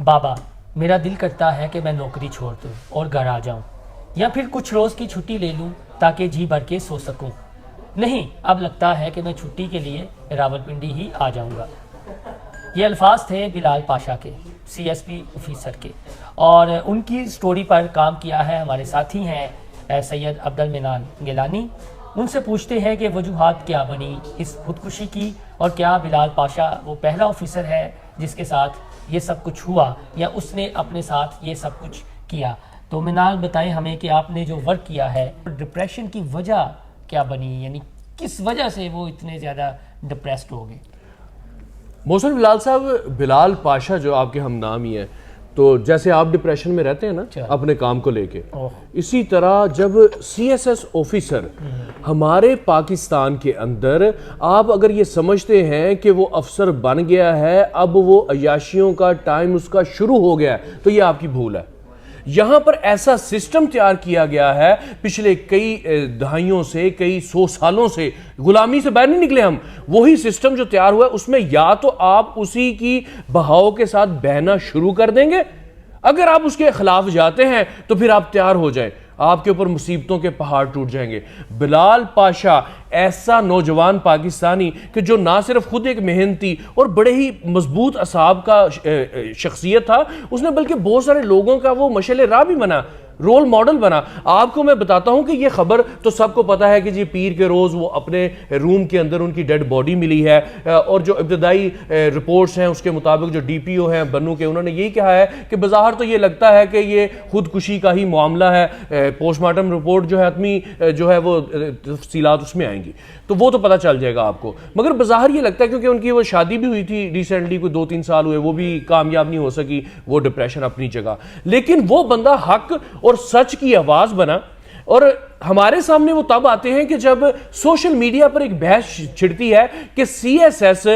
بابا میرا دل کرتا ہے کہ میں نوکری چھوڑ دوں اور گھر آ جاؤں یا پھر کچھ روز کی چھٹی لے لوں تاکہ جی بھر کے سو سکوں. نہیں، اب لگتا ہے کہ میں چھٹی کے لیے راولپنڈی ہی آ جاؤں گا. یہ الفاظ تھے بلال پاشا کے، سی ایس پی آفیسر کے، اور ان کی سٹوری پر کام کیا ہے ہمارے ساتھی ہیں سید عبد المنان گیلانی. ان سے پوچھتے ہیں کہ وجوہات کیا بنی اس خودکشی کی، اور کیا بلال پاشا وہ پہلا آفیسر ہے جس کے ساتھ یہ سب کچھ ہوا، یا اس نے اپنے ساتھ یہ سب کچھ کیا. تو منال بتائیں ہمیں کہ آپ نے جو ورک کیا ہے، ڈپریشن کی وجہ کیا بنی، یعنی کس وجہ سے وہ اتنے زیادہ ڈپریسڈ ہو گئے؟ محسن بلال صاحب، بلال پاشا جو آپ کے ہم نامی ہیں، تو جیسے آپ ڈپریشن میں رہتے ہیں نا اپنے کام کو لے کے، اسی طرح جب سی ایس ایس آفیسر ہمارے پاکستان کے اندر، آپ اگر یہ سمجھتے ہیں کہ وہ افسر بن گیا ہے، اب وہ عیاشیوں کا ٹائم اس کا شروع ہو گیا ہے، تو یہ آپ کی بھول ہے. یہاں پر ایسا سسٹم تیار کیا گیا ہے پچھلے کئی دہائیوں سے، کئی 100 سالوں سے، غلامی سے باہر نہیں نکلے ہم. وہی سسٹم جو تیار ہوا ہے اس میں یا تو آپ اسی کی بہاؤ کے ساتھ بہنا شروع کر دیں گے، اگر آپ اس کے خلاف جاتے ہیں تو پھر آپ تیار ہو جائیں، آپ کے اوپر مصیبتوں کے پہاڑ ٹوٹ جائیں گے. بلال پاشا ایسا نوجوان پاکستانی کہ جو نہ صرف خود ایک محنتی اور بڑے ہی مضبوط اعصاب کا شخصیت تھا، اس نے بلکہ بہت سارے لوگوں کا وہ مشعل راہ بھی بنا، رول ماڈل بنا. آپ کو میں بتاتا ہوں کہ یہ خبر تو سب کو پتا ہے کہ جی پیر کے روز وہ اپنے روم کے اندر ان کی ڈیڈ باڈی ملی ہے، اور جو ابتدائی رپورٹس ہیں اس کے مطابق جو ڈی پی او ہیں بنو کے، انہوں نے یہی کہا ہے کہ بظاہر تو یہ لگتا ہے کہ یہ خودکشی کا ہی معاملہ ہے. پوسٹ مارٹم رپورٹ جو ہے حتمی جو ہے وہ تفصیلات اس میں آئیں گی تو وہ تو پتہ چل جائے گا آپ کو، مگر بظاہر یہ لگتا ہے کیونکہ ان کی وہ شادی بھی ہوئی تھی ریسنٹلی، کوئی 2-3 سال ہوئے، وہ بھی کامیاب نہیں ہو سکی، وہ ڈپریشن اپنی جگہ. لیکن وہ بندہ حق اور سچ کی آواز بنا، اور ہمارے سامنے وہ تب آتے ہیں کہ جب سوشل میڈیا پر ایک بحث چھڑتی ہے کہ سی ایس ایس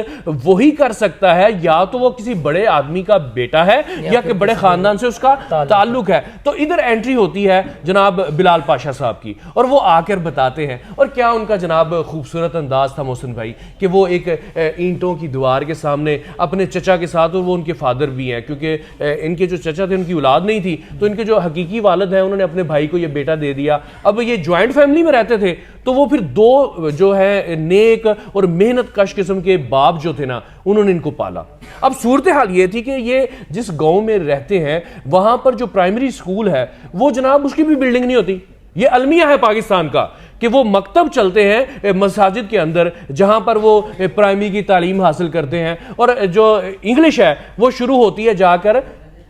وہی کر سکتا ہے، یا تو وہ کسی بڑے آدمی کا بیٹا ہے یا کہ بڑے خاندان سے اس کا تعلق ہے. تو ادھر انٹری ہوتی ہے جناب بلال پاشا صاحب کی، اور وہ آ کر بتاتے ہیں. اور کیا ان کا جناب خوبصورت انداز تھا محسن بھائی، کہ وہ ایک اینٹوں کی دیوار کے سامنے اپنے چچا کے ساتھ، اور وہ ان کے فادر بھی ہیں کیونکہ ان کے جو چچا تھے ان کی اولاد نہیں تھی، تو ان کے جو حقیقی والد ہیں انہوں نے اپنے بھائی کو یہ بیٹا دے دیا. اب یہ جوائنٹ فیملی میں رہتے تھے، تو وہ پھر دو جو ہے نیک اور محنت کش قسم کے باپ جو تھے نا، انہوں نے ان کو پالا. اب صورتحال یہ تھی کہ یہ جس گاؤں میں رہتے ہیں وہاں پر جو پرائمری سکول ہے وہ جناب اس کی بھی بلڈنگ نہیں ہوتی. یہ المیہ ہے پاکستان کا کہ وہ مکتب چلتے ہیں مساجد کے اندر جہاں پر وہ پرائمری کی تعلیم حاصل کرتے ہیں، اور جو انگلش ہے وہ شروع ہوتی ہے جا کر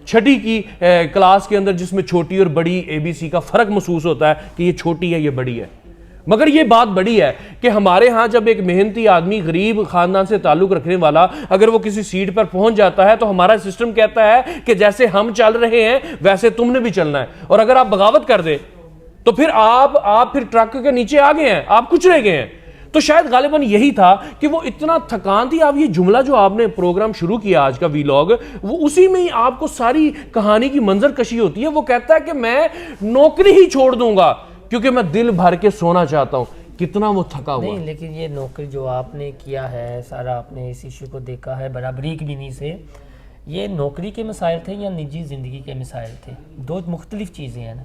6ٹھی کی کلاس کے اندر، جس میں چھوٹی اور بڑی اے بی سی کا فرق محسوس ہوتا ہے کہ یہ چھوٹی ہے یہ بڑی ہے. مگر یہ بات بڑی ہے کہ ہمارے ہاں جب ایک محنتی آدمی غریب خاندان سے تعلق رکھنے والا اگر وہ کسی سیٹ پر پہنچ جاتا ہے تو ہمارا سسٹم کہتا ہے کہ جیسے ہم چل رہے ہیں ویسے تم نے بھی چلنا ہے، اور اگر آپ بغاوت کر دیں تو پھر آپ پھر ٹرک کے نیچے آ گئے ہیں، آپ کچھ رہ گئے ہیں. تو شاید غالباً یہی تھا کہ وہ اتنا تھکان تھی. آپ یہ جملہ جو آپ نے پروگرام شروع کیا آج کا ویلاگ، وہ اسی میں ہی آپ کو ساری کہانی کی منظر کشی ہوتی ہے. وہ کہتا ہے کہ میں نوکری ہی چھوڑ دوں گا کیونکہ میں دل بھر کے سونا چاہتا ہوں. کتنا وہ تھکا ہوا. نہیں، لیکن یہ نوکری جو آپ نے کیا ہے، سارا آپ نے اس ایشو کو دیکھا ہے برابری کی بینی سے، یہ نوکری کے مسائل تھے یا نجی زندگی کے مسائل تھے؟ دو مختلف چیزیں ہیں نا.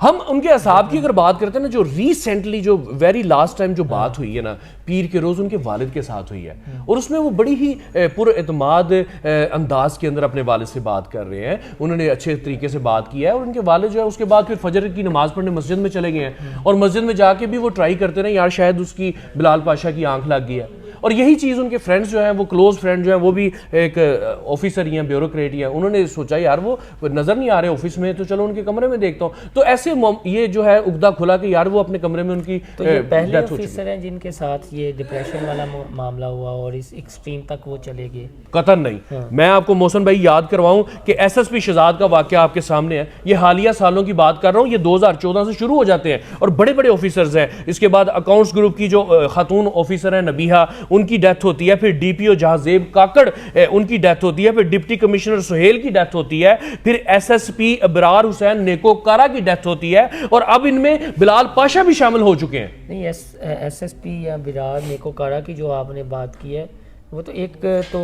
ہم ان کے اصحاب کی اگر بات کرتے ہیں نا، جو ریسنٹلی جو ویری لاسٹ ٹائم جو بات ہوئی ہے نا پیر کے روز، ان کے والد کے ساتھ ہوئی ہے، اور اس میں وہ بڑی ہی پر اعتماد انداز کے اندر اپنے والد سے بات کر رہے ہیں. انہوں نے اچھے طریقے سے بات کیا ہے، اور ان کے والد جو ہے اس کے بعد پھر فجر کی نماز پڑھنے مسجد میں چلے گئے ہیں، اور مسجد میں جا کے بھی وہ ٹرائی کرتے رہے یار شاید اس کی بلال پاشا کی آنکھ لگ گئی ہے. اور یہی چیز ان کے فرینڈز جو ہیں، وہ کلوز فرینڈ جو ہیں، وہ بھی ایک آفیسر ہی ہیں، بیوروکریٹ ہی ہیں، انہوں نے سوچا یار وہ نظر نہیں آ رہے آفس میں، تو چلو ان کے کمرے میں دیکھتا ہوں. تو ایسے یہ جو ہے عقدہ کھلا کہ یار وہ اپنے کمرے میں ان کی تو یہ پہلے آفیسر ہیں جن کے ساتھ یہ ڈپریشن والا معاملہ ہوا اور اس ایکسٹریم تک وہ چلے گئے؟ قطعاً نہیں. میں آپ کو محسن بھائی یاد کرواؤں کہ ایس ایس پی شہزاد کا واقعہ آپ کے سامنے ہے. یہ حالیہ سالوں کی بات کر رہا ہوں، یہ 2014 سے شروع ہو جاتے ہیں، اور بڑے بڑے آفیسرز ہیں. اس کے بعد اکاؤنٹس گروپ کی جو خاتون آفیسر ہیں نبیہہ، ان کی ڈیتھ ہوتی ہے. پھر ڈی پی او جہازیب کاکڑ ان کی ڈیتھ ہوتی ہے. پھر ڈپٹی کمشنر سہیل کی ڈیتھ ہوتی ہے. پھر ایس ایس پی ابرار حسین نیکوکارا کی ڈیتھ ہوتی ہے، اور اب ان میں بلال پاشا بھی شامل ہو چکے ہیں. نہیں، ایس ایس پی یا برار نیکوکارا کی جو آپ نے بات کی ہے، وہ تو ایک تو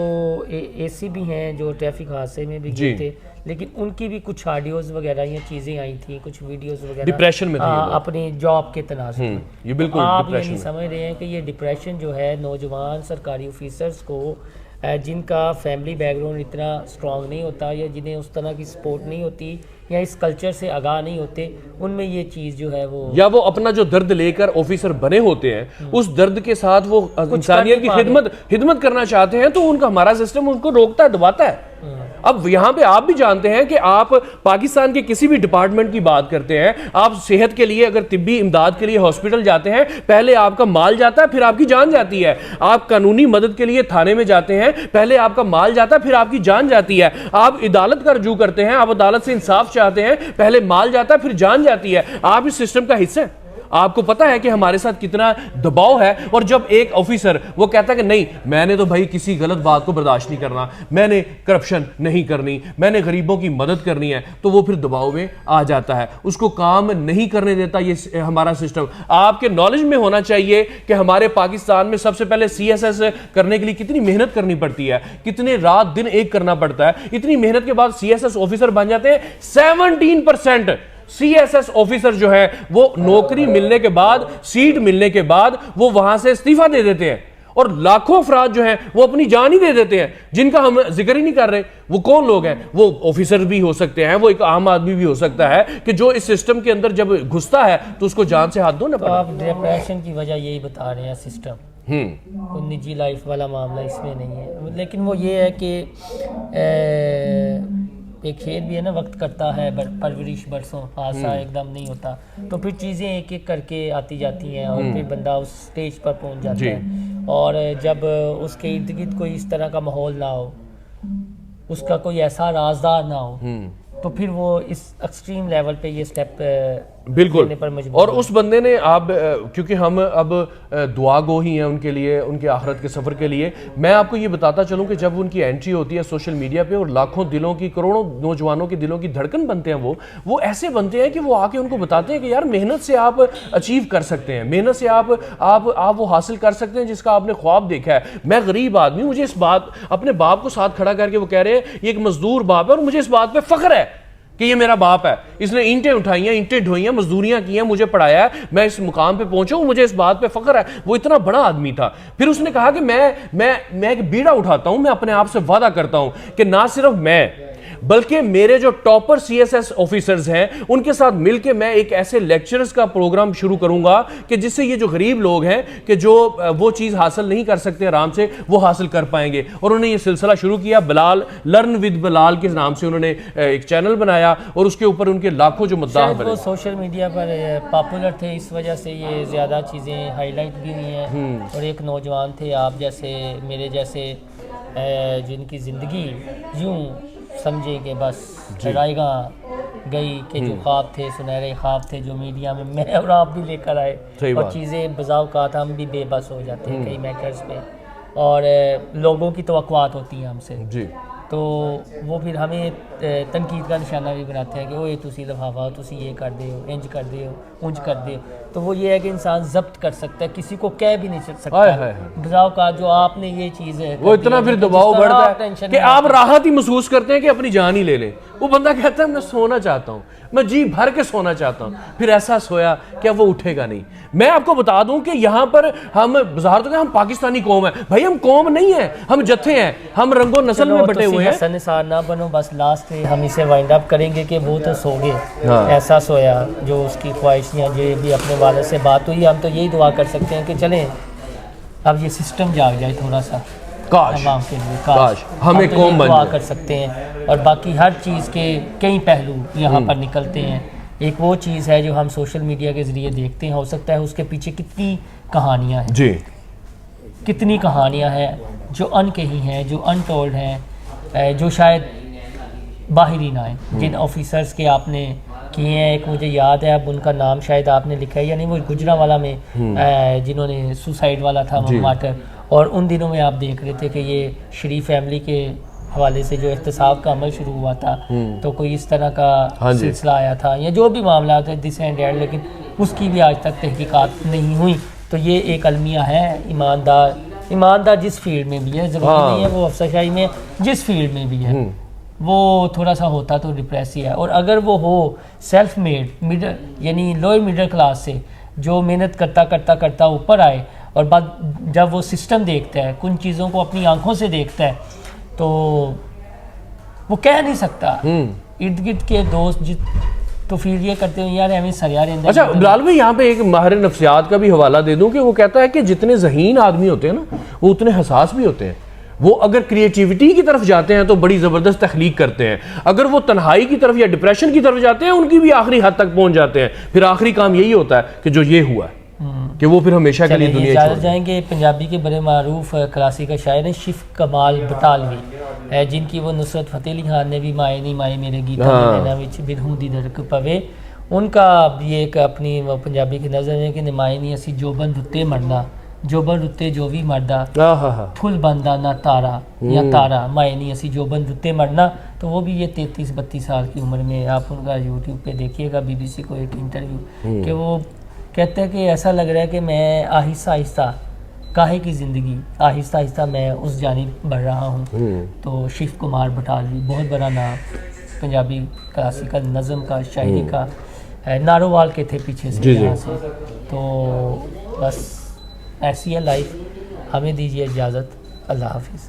اے سی بھی ہیں جو ٹریفک حادثے میں بھی گئے تھے، لیکن ان کی بھی کچھ آڈیوز وغیرہ یا چیزیں آئی تھیں، کچھ ویڈیوز وغیرہ ڈپریشن میں اپنی جاب کے تناظر میں. یہ بالکل آپ یہ نہیں سمجھ رہے ہیں کہ یہ ڈپریشن جو ہے نوجوان سرکاری آفیسرز کو جن کا فیملی بیک گراؤنڈ اتنا اسٹرانگ نہیں ہوتا یا جنہیں اس طرح کی سپورٹ نہیں ہوتی یا اس کلچر سے آگاہ نہیں ہوتے، ان میں یہ چیز جو ہے وہ یا وہ اپنا جو درد لے کر آفیسر بنے ہوتے ہیں اس درد کے ساتھ وہ انسانیت کی خدمت کرنا چاہتے ہیں، تو ان کا ہمارا سسٹم ان کو روکتا ہے، دباتا ہے. اب یہاں پہ آپ بھی جانتے ہیں کہ آپ پاکستان کے کسی بھی ڈپارٹمنٹ کی بات کرتے ہیں، آپ صحت کے لیے اگر طبی امداد کے لیے ہاسپٹل جاتے ہیں، پہلے آپ کا مال جاتا ہے پھر آپ کی جان جاتی ہے. آپ قانونی مدد کے لیے تھانے میں جاتے ہیں، پہلے آپ کا مال جاتا ہے پھر آپ کی جان جاتی ہے. آپ عدالت کا رجوع کرتے ہیں، آپ عدالت سے انصاف چاہتے ہیں، پہلے مال جاتا ہے پھر جان جاتی ہے. آپ اس سسٹم کا حصہ ہیں. آپ کو پتا ہے کہ ہمارے ساتھ کتنا دباؤ ہے، اور جب ایک آفیسر وہ کہتا ہے کہ نہیں میں نے تو بھائی کسی غلط بات کو برداشت نہیں کرنا، میں نے کرپشن نہیں کرنی، میں نے غریبوں کی مدد کرنی ہے، تو وہ پھر دباؤ میں آ جاتا ہے، اس کو کام نہیں کرنے دیتا یہ ہمارا سسٹم. آپ کے نالج میں ہونا چاہیے کہ ہمارے پاکستان میں سب سے پہلے CSS کرنے کے لیے کتنی محنت کرنی پڑتی ہے، کتنے رات دن ایک کرنا پڑتا ہے. اتنی محنت کے بعد CSS آفیسر بن جاتے ہیں. 17% CSS آفیسر جو ہے وہ نوکری ملنے کے بعد، سیٹ ملنے کے بعد وہ وہاں سے استعفیٰ دے دیتے ہیں، اور لاکھوں افراد جو ہیں وہ اپنی جان ہی دے دیتے ہیں جن کا ہم ذکر ہی نہیں کر رہے. وہ کون لوگ ہیں؟ وہ آفیسر بھی ہو سکتے ہیں، وہ ایک عام آدمی بھی ہو سکتا ہے کہ جو اس سسٹم کے اندر جب گھستا ہے تو اس کو جان سے ہاتھ دھونا پڑتا ہے. آپ ڈپریشن کی وجہ یہی بتا رہے ہیں سسٹم، کوئی نجی لائف والا معاملہ اس میں نہیں ہے. لیکن وہ یہ ہے کہ ایک کھیل بھی ہے نا، وقت کرتا ہے پرورش برسوں، حادثہ ایک دم نہیں ہوتا، تو پھر چیزیں ایک ایک کر کے آتی جاتی ہیں اور پھر بندہ اس سٹیج پر پہنچ جاتا ہے. اور جب اس کے ارد گرد کوئی اس طرح کا ماحول نہ ہو، اس کا کوئی ایسا رازدار نہ ہو، تو پھر وہ اس ایکسٹریم لیول پہ یہ سٹیپ بالکل. اور اس بندے نے آپ کیونکہ ہم اب دعا گو ہی ہیں ان کے لیے، ان کے آخرت کے سفر کے لیے، میں آپ کو یہ بتاتا چلوں کہ جب ان کی انٹری ہوتی ہے سوشل میڈیا پہ اور لاکھوں دلوں کی، کروڑوں نوجوانوں کے دلوں کی دھڑکن بنتے ہیں، وہ ایسے بنتے ہیں کہ وہ آ کے ان کو بتاتے ہیں کہ یار محنت سے آپ اچیو کر سکتے ہیں، محنت سے آپ وہ حاصل کر سکتے ہیں جس کا آپ نے خواب دیکھا ہے. میں غریب آدمی، مجھے اس بات اپنے باپ کو ساتھ کھڑا کر کے وہ کہہ رہے ہیں یہ ایک مزدور باپ ہے اور مجھے اس بات پہ فخر ہے کہ یہ میرا باپ ہے، اس نے اینٹیں اٹھائی ہیں، اینٹیں ڈھوئی ہیں، مزدوریاں کی ہیں، مجھے پڑھایا ہے، میں اس مقام پہ پہنچا ہوں، مجھے اس بات پہ فخر ہے. وہ اتنا بڑا آدمی تھا. پھر اس نے کہا کہ میں ایک بیڑا اٹھاتا ہوں، میں اپنے آپ سے وعدہ کرتا ہوں کہ نہ صرف میں بلکہ میرے جو ٹاپر CSS آفیسرز ہیں ان کے ساتھ مل کے میں ایک ایسے لیکچرز کا پروگرام شروع کروں گا کہ جس سے یہ جو غریب لوگ ہیں کہ جو وہ چیز حاصل نہیں کر سکتے آرام سے، وہ حاصل کر پائیں گے. اور انہوں نے یہ سلسلہ شروع کیا، بلال لرن ود بلال کے نام سے انہوں نے ایک چینل بنایا اور اس کے اوپر ان کے لاکھوں جو مداح بنے. وہ سوشل میڈیا پر پاپولر تھے، اس وجہ سے یہ زیادہ چیزیں ہائی لائٹ بھی ہوئی ہیں. اور ایک نوجوان تھے آپ جیسے، میرے جیسے، جن کی زندگی یوں سمجھے کہ بس رائے گاہ گئی کہ جو خواب تھے، سنہرے خواب تھے جو میڈیا میں اور آپ بھی لے کر آئے، اور چیزیں بذا اوقات ہم بھی بے بس ہو جاتے ہیں کئی میٹرز پہ، اور لوگوں کی توقعات ہوتی ہیں ہم سے، تو وہ پھر ہمیں تنقید کا نشانہ بھی بناتے ہیں کہ وہ تسی لفافہ تسی یہ کر دے ہو، انج کر دے ہو، انج کر دے ہو. تو وہ یہ ہے کہ انسان ضبط کر سکتا ہے، کسی کو کہہ بھی نہیں سکتا. بذا اوقات جو آپ نے یہ چیز ہے وہ اتنا پھر دباؤ بڑھتا ہے کہ آپ راحت ہی محسوس کرتے ہیں کہ اپنی جان ہی لے لیں. وہ بندہ کہتا ہے میں سونا چاہتا ہوں، میں جی بھر کے سونا چاہتا ہوں، پھر ایسا سویا کیا وہ اٹھے گا نہیں. میں آپ کو بتا دوں کہ یہاں پر ہم بظاہر تو کہ ہم پاکستانی قوم ہیں، بھائی ہم قوم نہیں ہیں، ہم جتھے ہیں، ہم رنگ و نسل میں بٹے ہوئے ہیں. حسن نثار نہ بنو، بس لاسٹ ہم اسے وائنڈ اپ کریں گے کہ وہ تو سو گئے، ایسا سویا جو اس کی خواہشیاں جو بھی اپنے والد سے بات ہوئی. ہم تو یہی دعا کر سکتے ہیں کہ چلیں اب یہ سسٹم جاگ جائے تھوڑا سا عوام کے لیے، کاش ہمیں قوم بن دعا کر سکتے ہیں. اور باقی ہر چیز کے کئی پہلو یہاں پر نکلتے ہیں. ایک وہ چیز ہے جو ہم سوشل میڈیا کے ذریعے دیکھتے ہیں، ہو سکتا ہے اس کے پیچھے کتنی کہانیاں ہیں، کتنی کہانیاں ہیں جو ان کہی ہیں، جو ان ٹولڈ ہیں، جو شاید باہری نہ آئیں. جن آفیسرز کے آپ نے کیے ہیں، ایک مجھے یاد ہے اب ان کا نام شاید آپ نے لکھا ہے یا نہیں، وہ گجرانوالہ میں جنہوں نے سوسائڈ والا تھا مارٹر، اور ان دنوں میں آپ دیکھ رہے تھے کہ یہ شریف فیملی کے حوالے سے جو احتساب کا عمل شروع ہوا تھا تو کوئی اس طرح کا سلسلہ آیا تھا یا جو بھی معاملات ہیں دس اینڈ لیکن اس کی بھی آج تک تحقیقات نہیں ہوئی. تو یہ ایک المیہ ہے ایماندار ایماندار جس فیلڈ میں بھی ہے, ضروری نہیں ہے وہ افسر شاہی میں, جس فیلڈ میں بھی ہے وہ تھوڑا سا ہوتا تو ڈپریس ہی ہے. اور اگر وہ ہو سیلف میڈ مڈل یعنی لوئر مڈل کلاس سے, جو محنت کرتا کرتا کرتا اوپر آئے, اور بعد جب وہ سسٹم دیکھتا ہے, کن چیزوں کو اپنی آنکھوں سے دیکھتا ہے, تو وہ کہہ نہیں سکتا. ارد گرد کے دوست تو فیل یہ کرتے ہیں یار ہمیں سریا رہتا ہے. اچھا بلال بھائی, یہاں پہ ایک ماہر نفسیات کا بھی حوالہ دے دوں کہ وہ کہتا ہے کہ جتنے ذہین آدمی ہوتے ہیں نا وہ اتنے حساس بھی ہوتے ہیں. وہ اگر کریٹیوٹی کی طرف جاتے ہیں تو بڑی زبردست تخلیق کرتے ہیں, اگر وہ تنہائی کی طرف یا ڈپریشن کی طرف جاتے ہیں ان کی بھی آخری حد تک پہنچ جاتے ہیں. پھر آخری کام یہی ہوتا ہے کہ جو یہ ہوا ہے کہ وہ پھر ہمیشہ کے لیے دنیا چھوڑ جائیں گے. پنجابی کے بڑے معروف کلاسیکل شاعر ہیں شف کمال بٹالوی, جن کی وہ نصرت فتح علی خان نے بھی مائے نہیں مائے میرے گیتا وچ برہوں دی درک پوے, ان کا یہ ایک اپنی پنجابی کی نظر ہے کہ نمائے نہیں اسی جوبن رتے مرنا, جوبن رتے جو بھی مردا پھل بندہ نہ تارا یا تارا مائے نہیں اسی جوبن رتے مرنا. تو وہ بھی یہ 33-32 سال کی عمر میں, آپ ان کا یوٹیوب پہ دیکھیے گا, BBC کو ایک انٹرویو, کہ وہ کہتے ہیں کہ ایسا لگ رہا ہے کہ میں آہستہ آہستہ کاہے کی زندگی آہستہ آہستہ میں اس جانب بڑھ رہا ہوں. تو شیو کمار بٹالوی بہت بڑا نام پنجابی کلاسیکل نظم کا, شاعری کا, نارووال کے تھے پیچھے سے یہاں سے. تو بس ایسی ہے لائف. ہمیں دیجیے اجازت, اللہ حافظ.